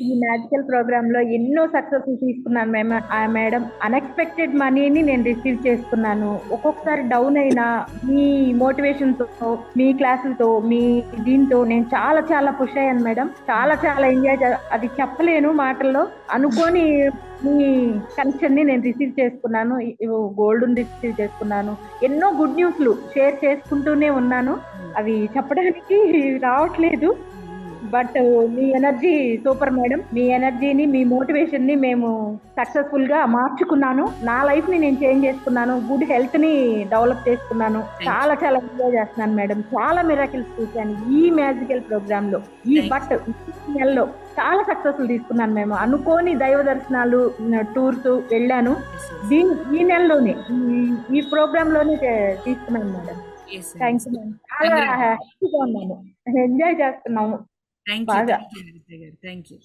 ఈ మ్యాజికల్ ప్రోగ్రామ్‌లో ఎన్నో సక్సెస్‌లు తీసుకున్నాను మేడం. అన్‌ఎక్స్‌పెక్టెడ్ మనీని నేను రిసీవ్ చేసుకున్నాను. ఒక్కొక్కసారి డౌన్ అయినా మీ మోటివేషన్‌తో, మీ క్లాసులతో, మీ దీంతో నేను చాలా చాలా పుష్ అయ్యాను మేడం. చాలా చాలా ఎంజాయ్ అది చెప్పలేను మాటల్లో. అనుకోని మీ కనెక్షన్‌ని నేను రిసీవ్ చేసుకున్నాను. గోల్డ్‌ని రిసీవ్ చేసుకున్నాను. ఎన్నో గుడ్ న్యూస్‌లు షేర్ చేసుకుంటూనే ఉన్నాను. అవి చెప్పడానికి రావట్లేదు. బట్ మీ ఎనర్జీ సూపర్ మేడం. మీ ఎనర్జీని, మీ మోటివేషన్‌ని మేము సక్సెస్‌ఫుల్‌గా మార్చుకున్నాను. నా లైఫ్‌ని నేను చేంజ్ చేసుకున్నాను. గుడ్ హెల్త్‌ని డెవలప్ చేసుకున్నాను. థ్యాంక్ చాలా చాలా ఎంజాయ్ చేస్తున్నాను మేడం. చాలా మిరాకిల్స్ చూసాను ఈ మ్యాజికల్ ప్రోగ్రామ్‌లో. ఈ నెలలో చాలా సక్సెస్‌లు తీసుకున్నాను మేము. అనుకోని దైవ దర్శనాలు, టూర్స్ వెళ్ళాను. ఈ నెలలోనే ఈ ప్రోగ్రామ్‌లోనే తీసుకున్నాను మేడం. ఎస్ అండి. Thank you madam. చాలా హ్యాపీగా ఉన్నాను. ఎంజాయ్ చేస్తున్నాము థ్యాంక్ యూ. బాగా. థ్యాంక్ యూ హరిత గారు. Thank you.